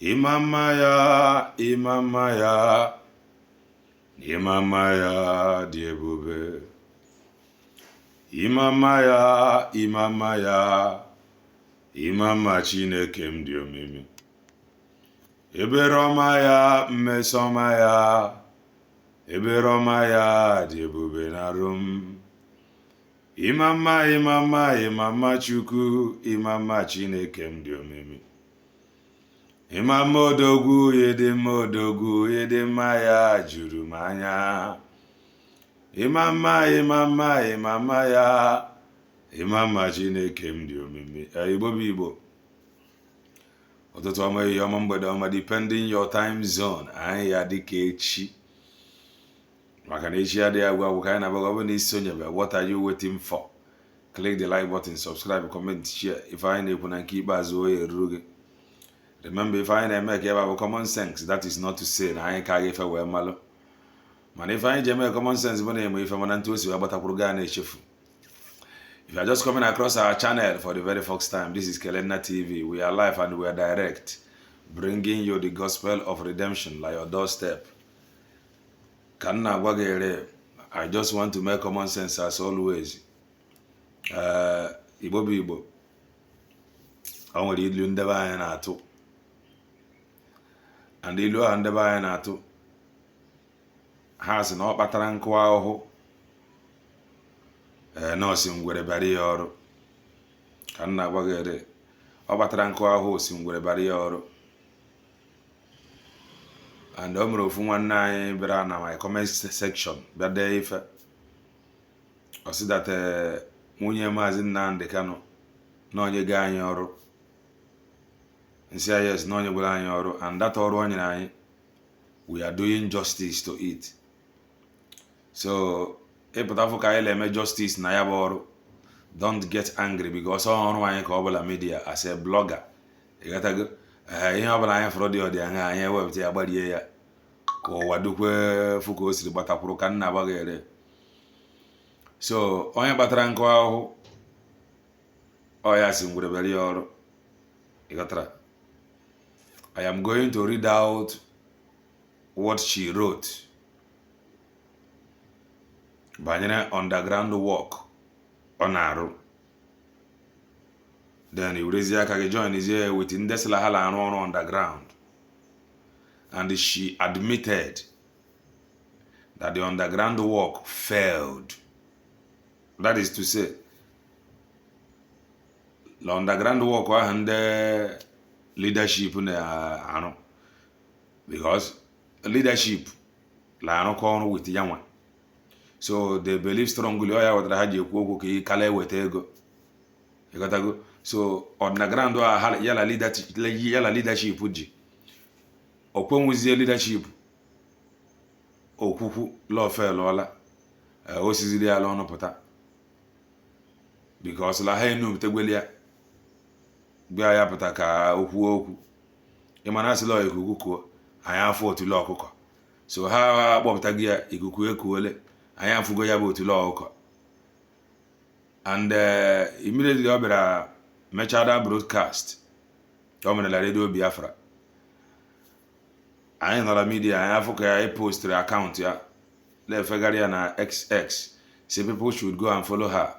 Imamaya, Imamaya, diebube. Imamaya, Imama Chineke m dị omimi. Eberomaya, mmesomaya, Eberomaya, diebube narum. Imama Chukwu, Imama Chineke m dị omimi. Imama odogwu, yedemaya juru m anya. Imama ya, Imama Chineke m dị omimi. Igbo bụ Igbo. Ụtụtụ ọma, ihe ọma, mgbede ọma, depending your time zone. Anyị ya dịka echi. Maka na echi adịghị agwụ agwụ, ka anyị na-agbaga. Ọ bụ na isi onye bịa, what are you waiting for? Click the like button, subscribe, comment, share. If anyị na-ekwu na nke ikpeazụ oye eruru gị. Remember, if I na-eme ka ebe bụ common sense, that is not to say na anyị ka ga-efe wee malụ. Mana if anyị ji eme common sense bụ na-eme ife mana ntụ osi wee gbatakwuru gaa na-echefu. If you are just coming across our channel for the very first time, this is Kelenna TV. We are live and we are direct, bringing you the gospel of redemption like your doorstep. I just want to make common sense as always. Igbo bụ Igbo. O nwere ilu ndebe anyị na-atụ. And ilu ahụ ndebe anyị na-atụ, ha sị na ọ kpatara nkụ ahụhụ nọọsụ ngwere bara ya ọrụ. Ka nna gbagere, ọ kpatara nkụ ahụhụ osi ngwere bara ya ọrụ. And o mere ofu nwanne anyị bịara na my comment section bịa dee ife. Ọ sị that nwunye Mazi Nnamdi Kanu na onye ga anyị ọrụ. Nsị yes, na onye gwara anyị ọrụ, and that ọrụ onye anyị, we are doing justice to it. So ịpụtafụ ka anyị na-eme justice na ya bụ ọrụ. Don't get angry because ọrụ anyị ka ọ bụla media as a blogger. Ịghọtago ihe ọbụla anyị fọrọ dị ọdị anya anyị ewepụta ya gbarie ya ka ụwa dukwe fụ ka o siri gbatakwuru ka nna gbaghere. So onye kpatara nkụ ahụhụ ọ ya si ngwere bịara ya ọrụ. Ịghọtara? I am going to read out what she wrote banyere underground work ọ na-arụ. Then you raise aka gị join izie with ndị sịla ha na-arụ ọrụ underground. And she admitted that the underground work failed. That is to say, the underground work ahụ ndị leadership na-arụ. Because leadership na-arụkọ ọrụ with yanwa. So they believe strongly ya wetara ha ji ekwu okwu ka ị kala eweta ego. Ịghọtago? So underground yala leadership ji okwenwuzie leadership okwukwu lọfelụọla osiziri ya ọnụ pụta because la ha enupụtegweli ya bịa ya pụta ka okwu ịmana asị lọ ikuku kuo anyị afọ otule ọkụkọ. So ha akpọpụtaghị ya ikuku ekuole anyị afụgo ya bụ otule ọkụkọ. And immediately ọ bịara mechada broadcast ọ mere la radio Biafra. Anyị nọrọ media anyị afọ ka ya postri account ya lefegharị ya na XX. Say people should go and follow her.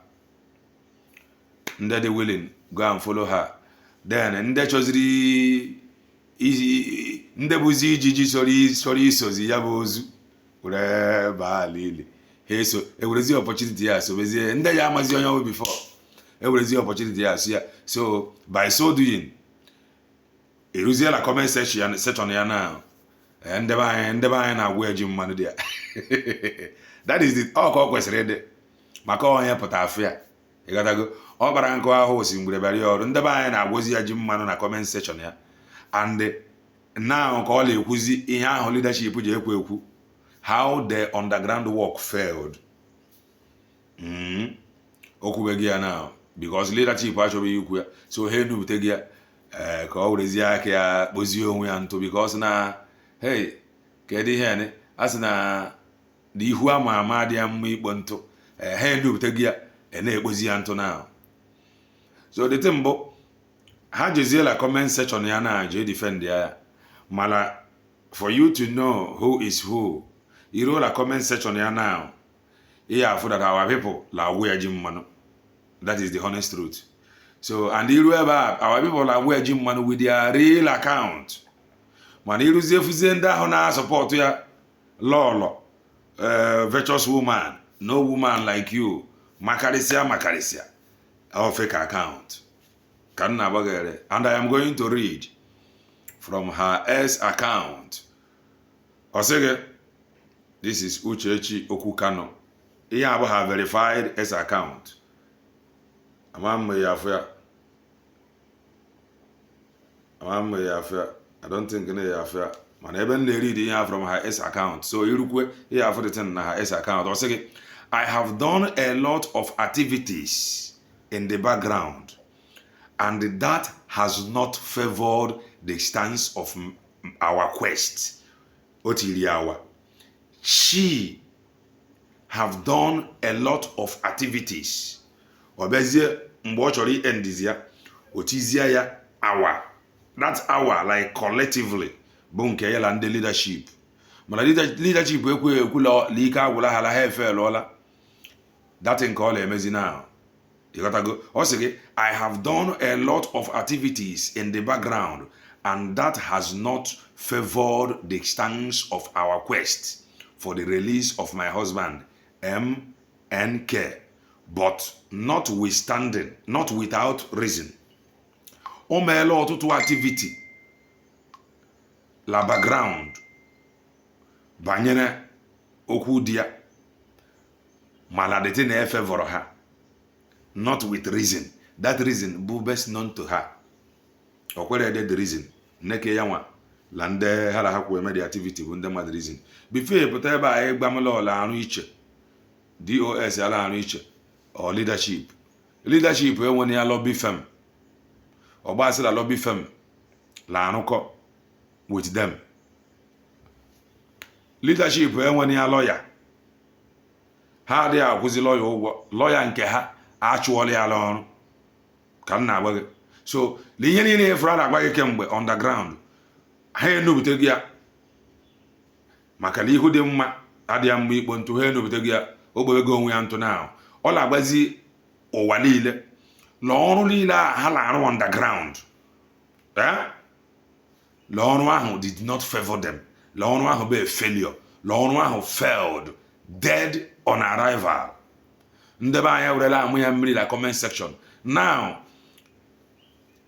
Ndị dị willing go and follow her. Then ndị chọziri ndị bụzi ijiji sọrọ isozi ya bụ ozu were baa lili. So ewerezi opportunity ya so bezie ndị ya amazi onye ọbụ before ewerezi opportunity ya so ya. So by so doing eruzie la comment section ya na ndebe anyị na-agwa eji mmanụ dị ya. That is it. Ọ ka ọ kwesịrị ịdị maka onye pụta afọ ya. Ịghọtago? Ọ gbara nkụ ahụ osi ngwere bịara ya ọrụ. Ndebe anyị na-agwazi ya ji mmanụ na comment section ya. And now ka ọ na-ekwuzi ihe ahụ leadership ji ekwu how the underground work failed. Okwubeghị ya now because leadership achọghị ikwu ya. So ha enupụteghị ya ka ọ werezie aka ya kpozie onwe ya ntụ because na hey kedu ihe a sị na ihu ama adị ya mma ikpo ntụ. Ha enupụteghị ya na-ekpozi ya ntụ now. So the thing bụ ha jeziela comment section ya na je defend ya Mala, for you to know who is who, you roll a comment section here now. Yeah, for that our people la wear Jim Mano. That is the honest truth. So, and you remember our people la wear Jim Mano with their real account. Man, you see if you send that on our support ya, Lolo, virtuous woman, no woman like you, Macarisia, our fake account. And I am going to read from her S account. Osege, this is Uchechi Okukano. He have her verified S account. I don't think any affair. Man, even they read here from her S account. So you look here for the thing her S account. Osege, I have done a lot of activities in the background, and that has not favored the stance of our quest. Otiliawa. She have done a lot of activities. Obezie mbochori endizia. Otizia ya hour. That hour, like collectively, bunke yela and the leadership. Mala leadership ekula lika wula hala hefe lola. That thing called Mazi now. You gotta go. Also, I have done a lot of activities in the background, and that has not favored the stance of our quest for the release of my husband, MNK. But notwithstanding, not without reason. Omelo to activity. La background. Banyene okudia. Maladete ne favor her. Not with reason. That reason be best known to her. Or whether the reason. Neke yawa. Lande hala hakwe the activity with them the reason. Before you put eba egbamelo la anu iche. DOS ala anu iche. Or leadership. Leadership when you lobby firm. Or basi la lobby firm. La anuko with them. Leadership when you lawyer. Ha they are who's lawyer nke ha actually alone. Can na wage. So linyeni ni efra na gwage kemgbe underground. Ha enu bitegia. Makali ihu de mma adia mma ikpo ntu ha enu bitegia ogbewego onwe ya ntu now. Ola agbazi ụwa niile. Lọọrụ niile ha la-arụ underground. Lọọrụ ahụ did not favor them. Lọọrụ ahụ be a failure. Lọọrụ ahụ failed. Dead on arrival. Ndebe anya wurela amụ ya mmiri la comment section. Now,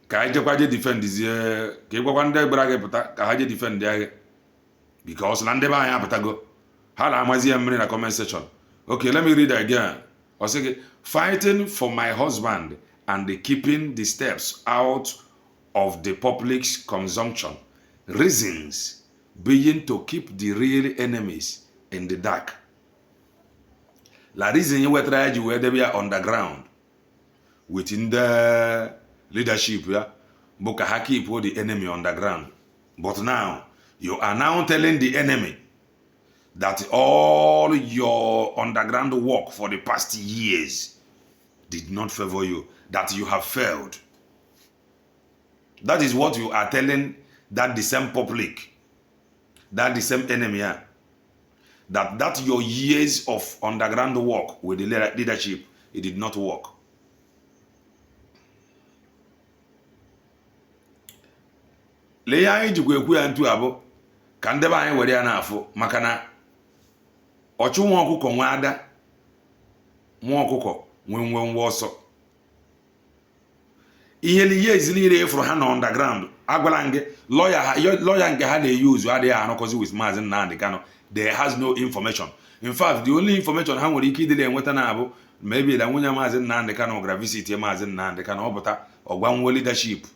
ka anyị jekwa je defend zie, ka ịgwakwa ndị gbara gị pụta ka ha je defend ya. Because na ndebe anya apụtago. Ha la-amazi ya mmiri la comment section. Okay, let me read again. I say, fighting for my husband and keeping the steps out of the public's consumption. Reasons being to keep the real enemies in the dark. La reason you were trying to be underground within the leadership, yeah, but keep the enemy underground. But now you are now telling the enemy that all your underground work for the past years did not favor you, that you have failed. That is what you are telling that the same public, that the same enemy, yeah, that your years of underground work with the leadership, it did not work. Leya anyị jikwa ekwu ya ntu abụ ka ndebe anyị were ya n'afọ maka na ọchụ nwa ọkụkọ nwa ada nwa ọkụkọ nwe nwa ọsọ. Ihe liye ezilire efuru ha na underground agwala nge lawyer nke ha na-use adịghị arụkọzi with Mazi Nnamdi Kanu. There has no information. In fact, the only information ha nwere ike idile enweta na abụ maybe la nwunye Mazi Nnamdi Kanu gara visit Mazi Nnamdi Kanu ọpụta ọgwanwo leadership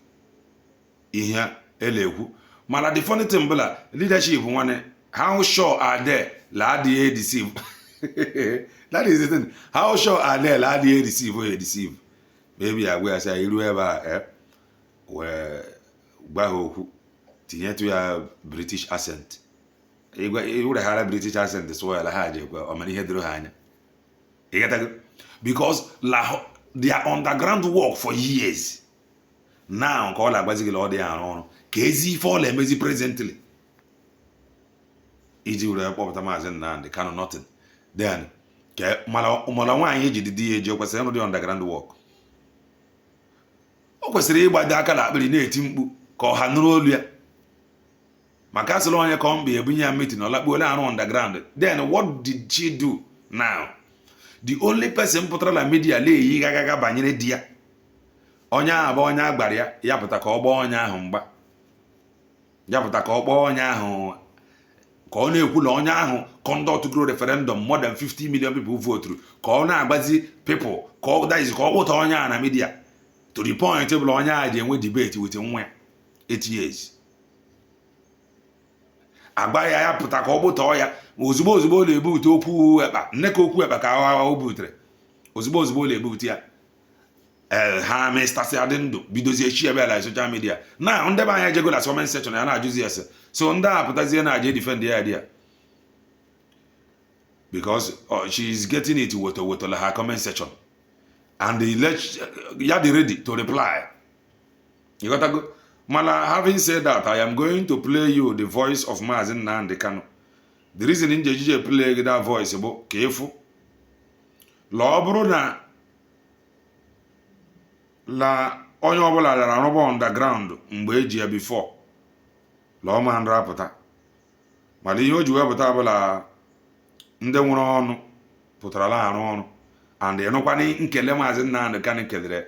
ihe elekwu. Mana the funny thing bụla leadership nwane, how sure are they la adịghị deceive? That is the thing. How sure are they la adịghị deceive or deceive? Maybe I will say iru ebe a where gba ha okwu tinye to ya British accent. You would have a British accent as well. Because they are underground work for years. Now, call a basically all they are on. KZ for Mazi presently. iji were kpọpụta Mazi Nnamdi Kanu nothing. Then mala nwaanyị eji didi eji kwesịrị ịrụ dị underground work. O kwesịrị ịgbado aka na akpịrị na-eti mkpu ka ọha nụrụ olu ya. Maka asịrị onye ka ọ mba ebunye ya meeting ọlakpuole arụ underground. Then what did she do now? The only person pụtara na media na-eyi gagaga banyere di ya. Onye ahụ bụ onye agbara ya, ya pụta ka ọ gbaa onye ahụ mgba. Ya pụta ka ọ gbaa onye ahụ ka ọ na-ekwu na onye ahụ conduct referendum more than 50 million people vote ka ọ na-agbazi people ka ọ kpụta onye ahụ na media to the point bụ onye ahụ ji enwe debate with nwa 8 years. Agba ya pụta ka ọ kpụta ya ozugbo ọ na-ebute okwu ekpa nne ka okwu ekpa ka o butere ozugbo ọ na-ebute ya ha mestasị adị ndụ bidozie chi ebe ala social media na ndebe anya jego na comment section ya na-ajụzi ese so ndị a pụtazie na-aje defend ya idea because she is getting it with her comment section and ya dị ready to reply. You got to go. Mala, having said that, I am going to play you the voice of Mazi Nnamdi Kanu. The reason in the play that voice is careful. Law brother la onye ọbụla lara arụba underground mgbe eji ya before law man rapụta mana ihe o ji wepụta abụla ndị nwere ọnụ pụtara la arụ ọrụ and ịnụkwana nkele Mazi Nnamdi Kanu kelere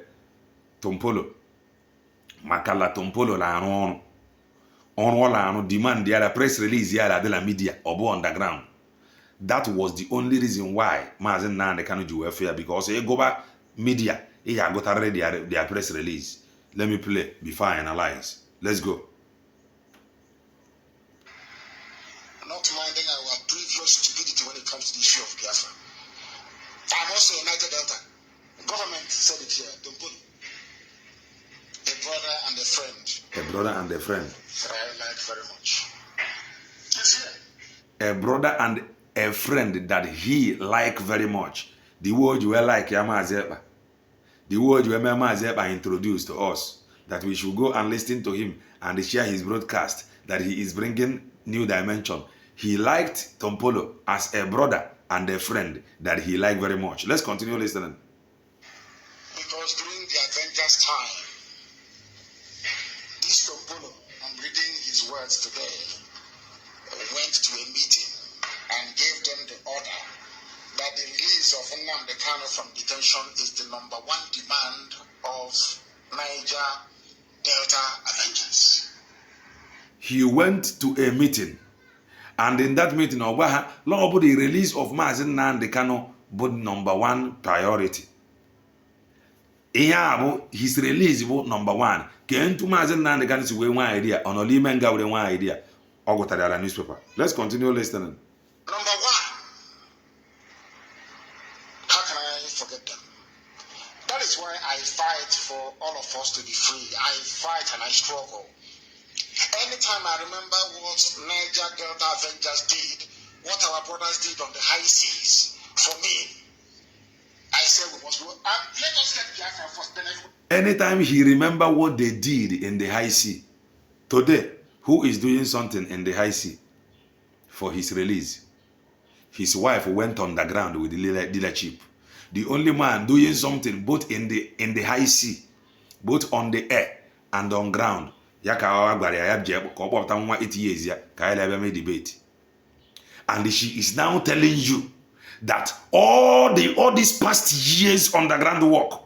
Tompolo maka la Tompolo la arụ ọrụ la arụ demand ya la press release ya la de la media ọ bụ underground. That was the only reason why Mazi Nnamdi Kanu ji wee fear because ịgụba media I got already their press release. Let me play before I analyze. Let's go. Not minding our previous stupidity when it comes to the issue of Biafra. I'm also a Niger Delta. The government said it here. Don't put a brother and a friend. A brother and a friend. That I like very much. He's here. A brother and a friend that he like very much. The word you were like Yamazepa. The word Mazi introduced to us, that we should go and listen to him and share his broadcast, that he is bringing new dimension. He liked Tompolo as a brother and a friend that he liked very much. Let's continue listening. Because during the Avengers time, this Tompolo, I'm reading his words today, went to a meeting and gave them the order that the release of Nnamdi Kanu from detention is the #1 demand of Niger Delta Avengers. He went to a meeting, and in that meeting, the release of Mazi Nnamdi Kanu was #1 priority. His release was #1. Came to Mazi Nnamdi Kanu with one idea, on Olimenga with one idea. Newspaper. Let's continue listening. #1. Forget them. That is why I fight for all of us to be free. I fight and I struggle. Anytime I remember what Niger Delta Avengers did, what our brothers did on the high seas, for me, I say we must go. Let us get Biafra first. Anytime he remember what they did in the high sea, today, who is doing something in the high sea for his release? His wife went underground with the dealership. The only man doing something both in the high sea, both on the air and on ground. Ya 8 years debate. And she is now telling you that all these past years underground work,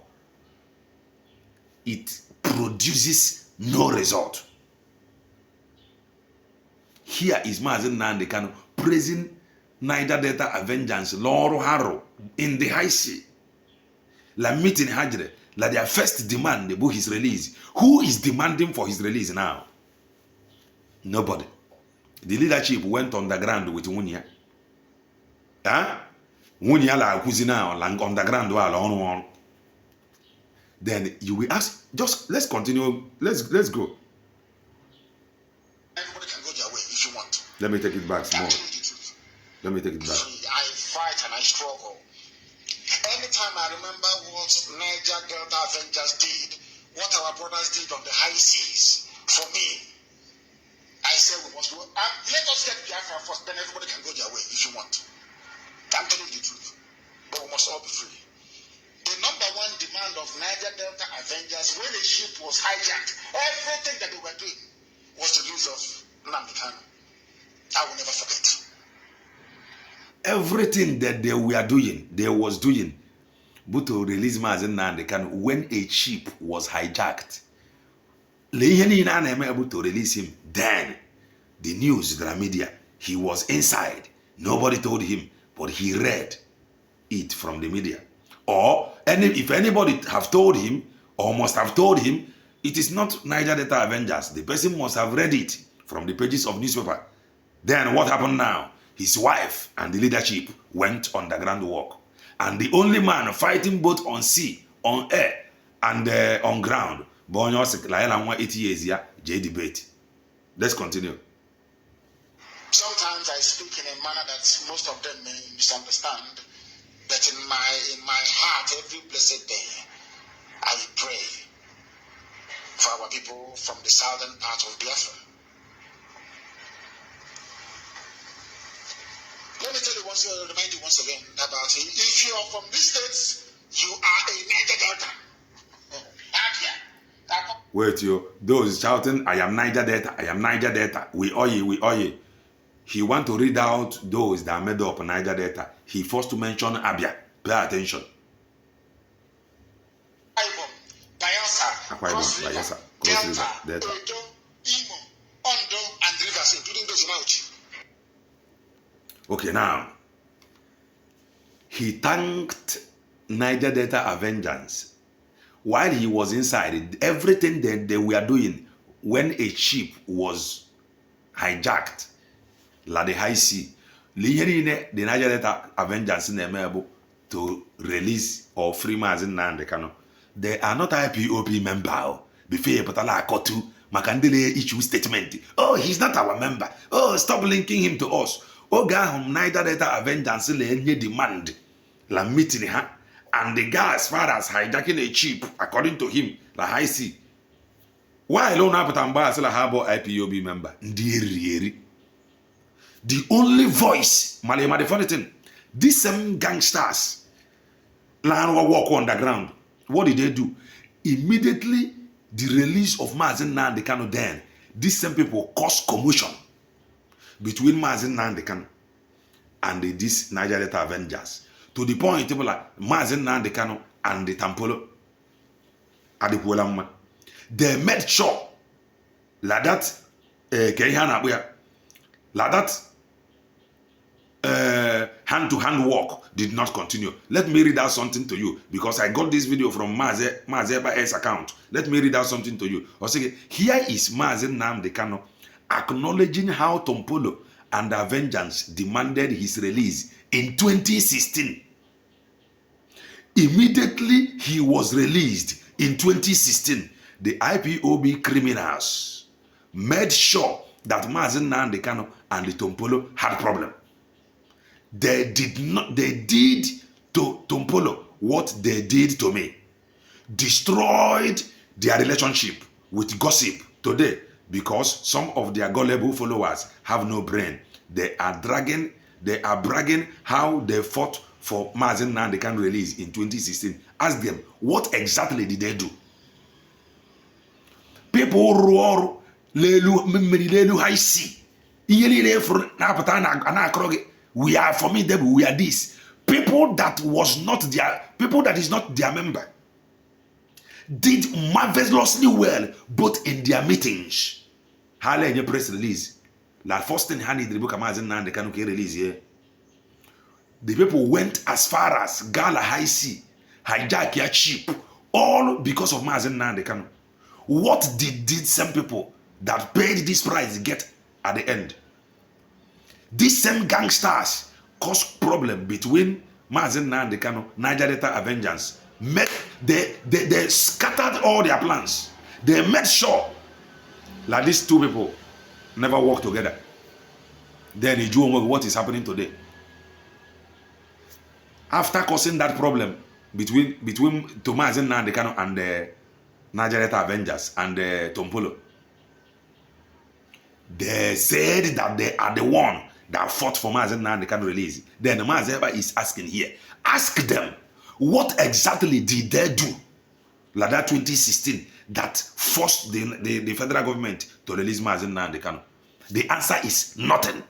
it produces no result. Here is Mazi Nnamdi Kanu praising Niger Delta Avengers, Loro Haro, in the high sea. La meeting Hajre, la their first demand about his release. Who is demanding for his release now? Nobody. The leadership went underground with Wunya. Huh? Wunya la kuzina lang underground wala on. Then you will ask, just let's continue. Let's go. Everybody can go their way if you want. Let me take it back small. Let me take it back. I fight and I struggle. Anytime I remember what Niger Delta Avengers did, what our brothers did on the high seas, for me, I say we was, let us get Biafra first, then everybody can go their way if you want. I'm telling you the truth. But we must all be free. The number one demand of Niger Delta Avengers when the ship was hijacked, everything that they were doing was the news of Nnamdi Kanu. I will never forget. Everything that they was doing, but to release Mazi Nnamdi Kanu when a ship was hijacked. Able to release him. Then the news, the media, he was inside. Nobody told him, but he read it from the media. Or if anybody have told him or must have told him, it is not Niger Delta Avengers. The person must have read it from the pages of newspaper. Then what happened now? His wife and the leadership went underground work. And the only man fighting both on sea, on air, and on ground, 80 years here, debate. Let's continue. Sometimes I speak in a manner that most of them may misunderstand, but in my heart, every blessed day, I pray for our people from the southern part of Biafra. Let me tell you remind you once again about it. If you are from these states, you are a Niger Delta. Wait, those shouting, I am Niger Delta, I am Niger Delta. We oye. He want to read out those that made up Niger Delta. He first to mention Abia. Pay attention. Bayelsa, Cross River, Delta, Edo, Imo, Ondo, and Rivers, including those in Auchi. Okay, now, he thanked Niger Delta Avengers while he was inside. Everything that they were doing when a ship was hijacked, like the high sea, the Niger Delta Avengers in able to release or free Mazi Nnamdi Kanu. They are not IPOB member. Before Patala Kotu, Makandele issue statement. Oh, he's not our member. Oh, stop linking him to us. Oga Niger Delta Avengers le demand la meeting ha, and the guy as far as hijacking a ship, according to him, la high sea. Why alone Apatamba as la harbor IPOB member? The only voice, Malema the funny thing, these same gangsters land walk underground. What did they do? Immediately the release of Mazi Nnamdi Kanu, then these same people caused commotion between Mazi Nnamdi Kanu and these Niger Delta Avengers, to the point people like Mazi Nnamdi Kanu and the Tampolo Adipulamma, they made sure like that hand-to-hand work did not continue. Let me read out something to you, because I got this video from Mazi's account. Let me read out something to you. Here is Mazi Nnamdi Kanu acknowledging how Tompolo and the Avengers demanded his release in 2016. Immediately he was released in 2016, the IPOB criminals made sure that Mazi Nnamdi Kanu and the Tompolo had problem. They did to Tompolo what they did to me. Destroyed their relationship with gossip today, because some of their gullible followers have no brain. They are bragging how they fought for Mazi Nnamdi Kanu release in 2016. Ask them, what exactly did they do? People roar lelu high sea. We are formidable, we are this. People that is not their member did marvelously well both in their meetings. Hale in your press release. La first thing hand the book Mazi Nnamdi Kanu release here. The people went as far as Gala High Sea, hijack your ship, all because of Mazi Nnamdi Kanu. What did some people that paid this price get at the end? These same gangsters caused problem between Mazi Nnamdi Kanu, Niger Delta Avengers. They scattered all their plans. They made sure that these two people never work together. Then you do what is happening today. After causing that problem between Mazi Nnamdi Kanu and the Niger Delta Avengers and Tompolo, They said that they are the one that fought for Mazi Nnamdi Kanu release. Then Mazi Eba is asking here, ask them, what exactly did they do like that 2016 that forced the federal government to release Mazi Nnamdi Kanu? The answer is nothing.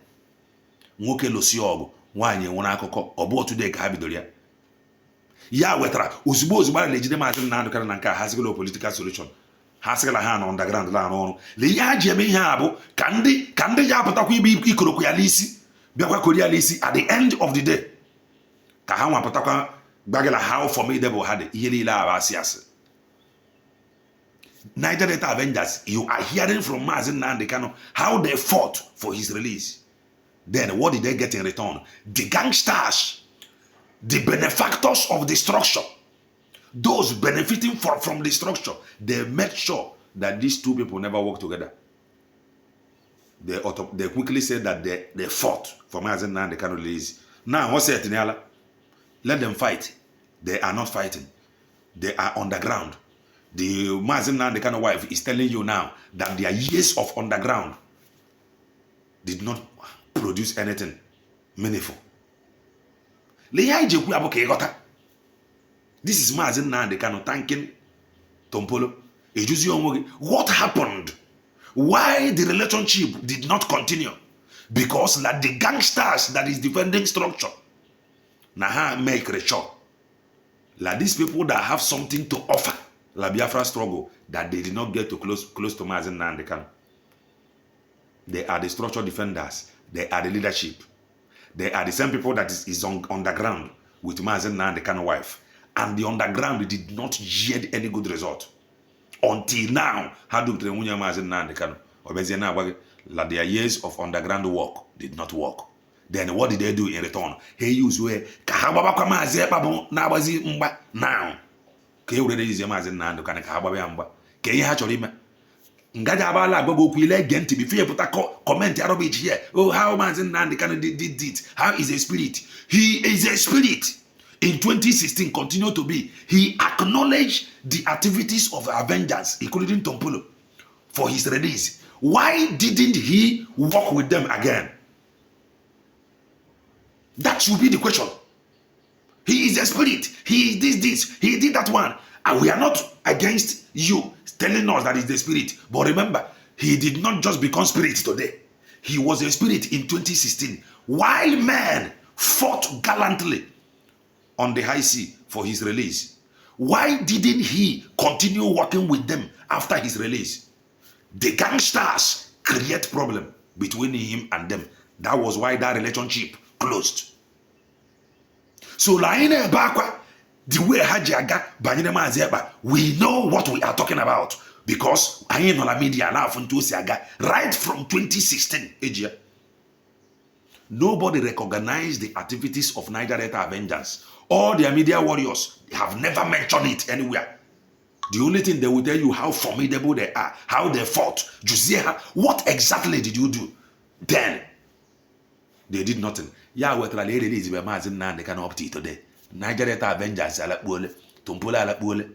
Nwoke losi ogu, nwanyị nwere akụkọ, obu today ka ha bidoro ya. Ya wetara ozugbo a na-ejide Mazi Nnamdi Kanu na nke a hasigolo political solution. Ha sịgala ha na underground la arụ ọrụ. Le ihe ha ji eme ihe a bụ ka ndị ya apụtakwa ibe ikorokwu ya n'isi bịakwa koria n'isi at the end of the day. Ka ha nwapụtakwa gbagala how formidable ha dị ihe niile a asị asị. Niger Delta Avengers, you are hearing from Mazi Nnamdi Kanu how they fought for his release. Then what did they get in return? The gangsters, the benefactors of the structure, those benefiting from the structure, they made sure that these two people never work together. They quickly said that they fought for Mazi Nnamdi Kanu release. Now, what's it? Let them fight. They are not fighting. They are underground. The Mazi Nnamdi Kanu wife is telling you now that their years of underground did not produce anything meaningful. This is Mazi Nnamdi Kanu thanking Tompolo. What happened? Why the relationship did not continue? Because like the gangsters that is defending structure, now make a show. Like these people that have something to offer, La Biafra struggle, that they did not get to close to Mazi Nnamdi Kanu. They are the structure defenders. They are the leadership. They are the same people that is on underground with Mazi Nnamdi Kanu wife. And the underground did not yield any good result. Until now, how do they Mazi Nnamdi Kanu? Like their years of underground work did not work. Then what did they do in return? He used where now. Ke already is Mazi Nnamdi Kanu kahababa ke ha chori me ngaja abala agbago ku ile gente be fear put comment rubbish here. Oh, how Mazi Nnamdi Kanu did it. How is a spirit? He is a spirit. In 2016 continue to be. He acknowledged the activities of Avengers, including Tompolo, for his release. Why didn't he work with them again? That should be the question. He is a spirit. He did this. He did that one. And we are not against you telling us that he's the spirit. But remember, he did not just become spirit today. He was a spirit in 2016. While men fought gallantly on the high sea for his release, why didn't he continue working with them after his release? The gangsters create problem between him and them. That was why that relationship closed. So the way Hajiaga Banyere Mazi Eba, we know what we are talking about because I ain't on the media now from right from 2016 age. Nobody recognized the activities of Niger Delta Avengers. All their media warriors have never mentioned it anywhere. The only thing they will tell you how formidable they are, how they fought. What exactly did you do? Then they did nothing. Yeah, what la lady is Mazi Nnamdi Kanu up to today. Niger Delta Avengers alakbole, Tompolo alakbole.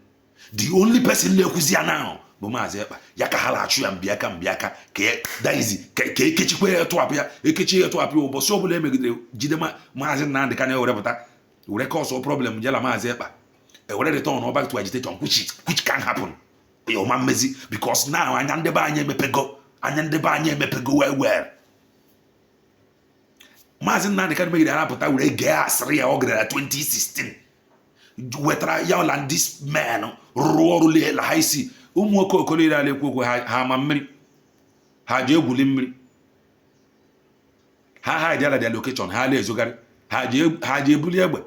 The only person le kuzia now, but Mazi Eba. Yaka hala achu mbiaka ke daizi ke kechikwe to apia, ekechi to apia obo so bole megide jidema Mazi Nnamdi Kanu orebota. We cause a problem jela Mazi Eba. E were return back to agitation which can happen. Your man Mazi because now anyandeba anye mepego well. Mazi Nnamdi Kanu make the rapota with a gas rea ogre 2016. Wetra yaw and this man roarule la haisi. Umwoko kolira le kuku ha mamri. Ha je gulimri. Ha dia la their location. Ha le zogari. Ha je buliegbe.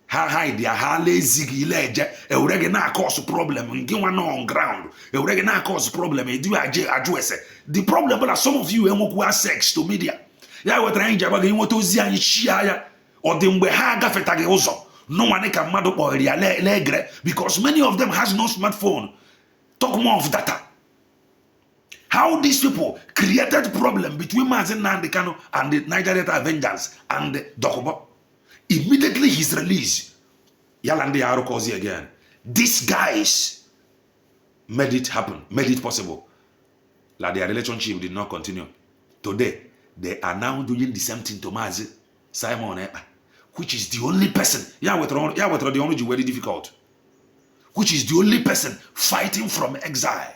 Ha dia ha le zigi leje. E urege na cause problem. Ngiwa no on ground. E urege na cause problem. E do address. The problem is some of you emoku sex to media. Ya wetra nja baga inwoto ozi anyi chia ya odi mgbe ha gafeta gi uzo no one ka mmadu kpọrọ ya legre because many of them has no smartphone. Talk more of data. How these people created problem between Mazi Nnamdi Kanu and the Niger Delta Avengers and Dokubo. Immediately his release, Yalandi Arokozi again. These guys made it happen, made it possible. Like their relationship did not continue. Today, they are now doing the same thing to Mazi, Simon Ekpa, which is the only person, the only very difficult, which is the only person fighting from exile.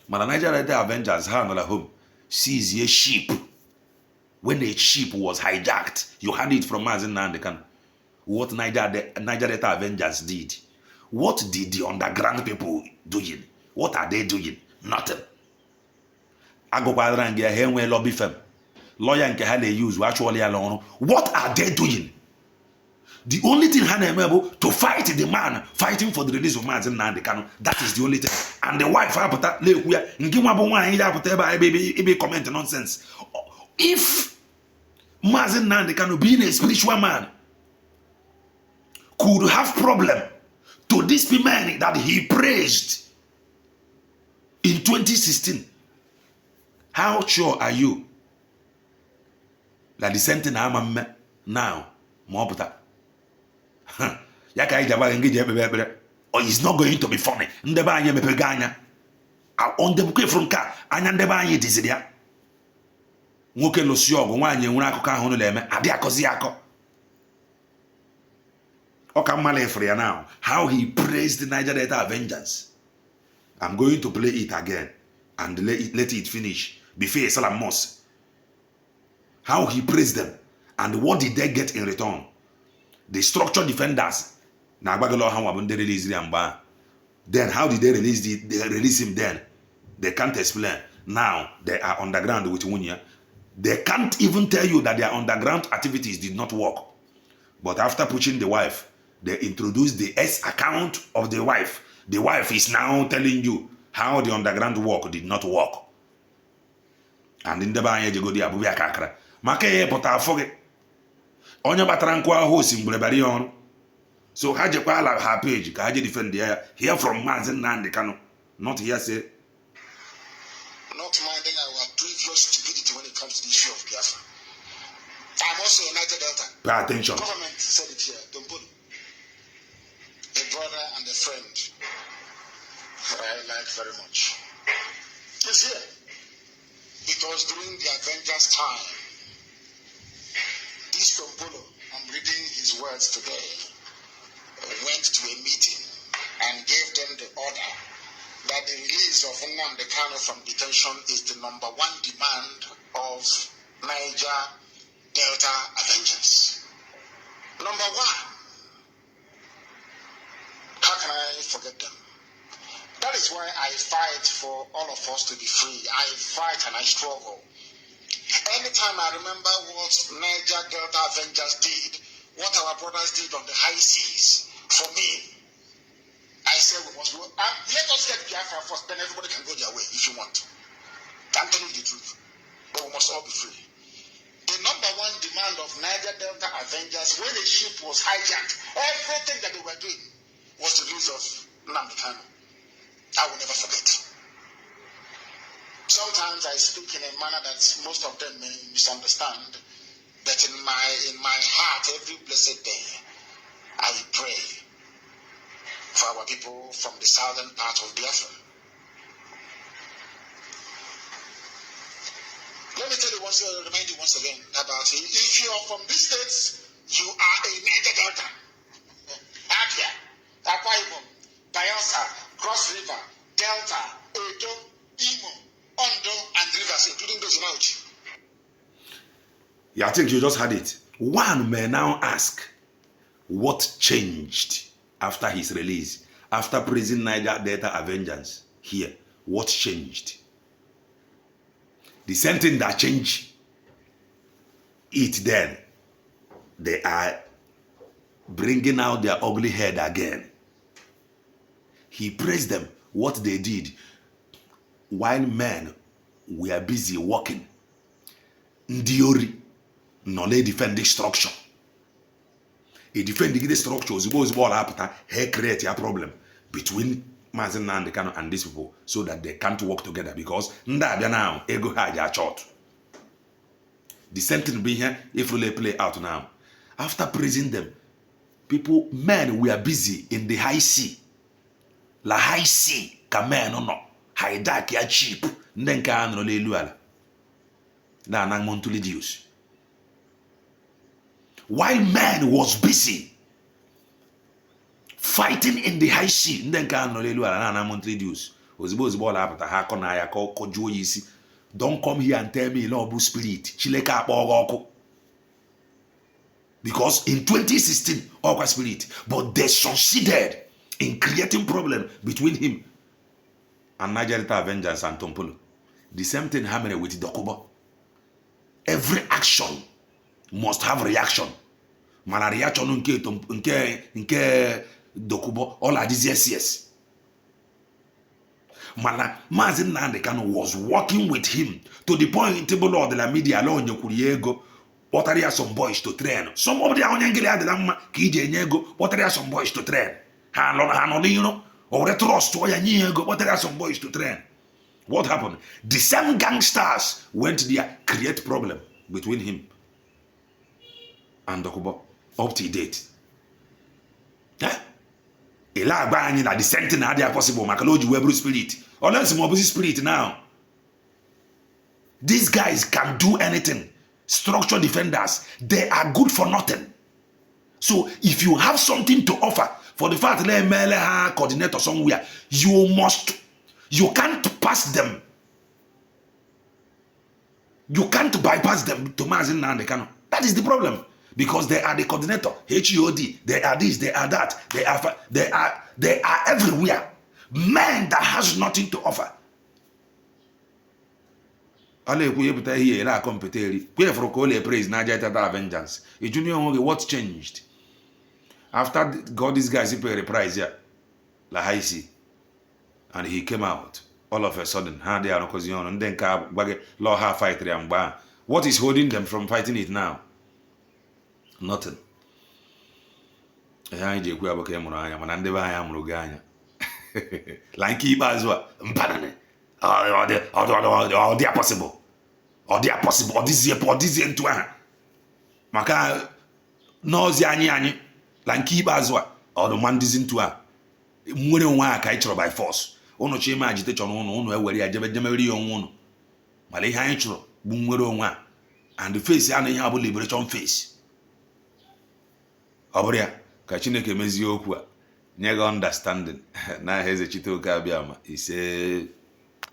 But Niger Avengers had another home, sees a sheep. When the sheep was hijacked, you had it from Mazi Nnamdi. What Niger Delta Avengers did. What did the underground people doing? What are they doing? Nothing. Agogwadra nge he nwe lobby firm. Lawyer nke ha use actually alone. What are they doing? The only thing ha able to fight the man fighting for the release of Mazi Nnamdi Kanu. That is the only thing. And the wife apụta lekwu ya nke nwa bụ nwaanyị ya apụta ebe comment nonsense. If Mazi Nnamdi Kanu, being a spiritual man, could have problem to this man that he praised in 2016, how sure are you that the same thing I'm now? Or it's not going to be funny. On the book from car, and the buying it is there. Nwoke lụsị ọgụ nwaanyị nwere akụkọ ahụ ụlọ eme adị akọzi akọ. Ọka mmala for ya now. How he praised the Niger Delta Avengers. I'm going to play it again and let it finish before Salam Moss. How he praised them and what did they get in return? The structured defenders. Na agbagolo ha wabun they release them ba. Then how did they release him then? They can't explain. Now they are underground with Wunya. They can't even tell you that their underground activities did not work. But after pushing the wife, they introduced the S account of the wife. The wife is now telling you how the underground work did not work. And in the banye je go di abubi akakra. Maka ye pota afoge. Onye batara nkwa ho simbule bari onu. So haje kwa ala her page ka haje defend there. Hear from Mazi Nnamdi Kanu. Not here say. Not minding our previous stupidity when it comes to the issue of Biafra. I'm also a Niger Delta. Pay attention. The government said it here. Don't put a brother and a friend that I like very much. He's here. Because during the Avengers time, this Tompolo, I'm reading his words today, went to a meeting and gave them the order that the release of Nnamdi Kanu from detention is the #1 demand of Niger Delta Avengers. #1. How can I forget them? That is why I fight for all of us to be free. I fight and I struggle. Anytime I remember what Niger Delta Avengers did, what our brothers did on the high seas, for me, I say we must go. Let us get Biafra first, then everybody can go their way if you want. I'm telling you the truth. But we must all be free. The #1 demand of Niger Delta Avengers, when the ship was hijacked, everything that they were doing was the release of Nnamdi Kanu. I will never forget. Sometimes I speak in a manner that most of them may misunderstand. But in my heart, every blessed day, I pray for our people from the southern part of Biafra. Let me remind you once again about it. If you are from these states, you are a Niger Delta. Abia, Akwa Ibom, Bayelsa, Cross River, Delta, Edo, Imo, Ondo, and Rivers, including those in Auchi. Yeah, I think you just had it. One may now ask, what changed after his release? After praising Niger Delta Avengers here, what changed? The same thing that changed it then, they are bringing out their ugly head again. He praised them, what they did, while men were busy working. Ndiori, no they defend the structure. He defending the structure, he create a problem between Mazi Nnamdi Kanu and these people so that they can't work together because now ego had short. The same thing being here if we play out now. After praising them, men were busy in the high sea. La high sea, men or no. hijack ya cheap ndị nke a nọrọ n'elu ala na monthly dues, while man was busy fighting in the high sea. Ndị nke a nọrọ n'elu ala na monthly dues. Ozigbo ọla apụta ha akọ na ya ka ọ juo ya isi. Don't come here and tell me no spirit Chileke akpọ ọkụ. Because in 2016 ọkwa spirit, but they succeeded in creating problem between him and Niger Avengers and Tompolo. The same thing happened with Dokubo. Every action must have reaction. Mana reaction nke Dokubo all are these yes. Mana Mazi Nnamdi Kanu was working with him to the point table of the media alone nyekuriego what are some boys to train. Some of the onyangele adela ki ije nyego what are some boys to train. Ha no you know or trust to nyego what are some boys to train. What happened? The same gangsters went there create problem between him and Dokubo up to date. Eh? Ila agba anyị na the same thing na possible maka Lord Webru spirit. Unless more spirit now. These guys can do anything. Structure defenders, they are good for nothing. So if you have something to offer, for the fact that coordinator somewhere, you can't pass them. You can't bypass them to Mazi Nnamdi Kanu. That is the problem. Because they are the coordinator, HUD, they are this, they are that, they are everywhere. Men that has nothing to offer. Praise Niger Avengers. What changed? After God, these guys pay a price here, and he came out all of a sudden. And then law fight. What is holding them from fighting it now? Nothing. Like or they are possible. Or they are possible. Or this year into Maka nozi any like keep as well. Or the man is into a mwere wa ka by force. Ono chema agitation ono where ya jemeri on one. Male ha intro bu mwere onwa. And the face ya na ya bu liberation face. Oboria ka Chineke mezi okwu a nye ga understanding na heze chite oke abịama ise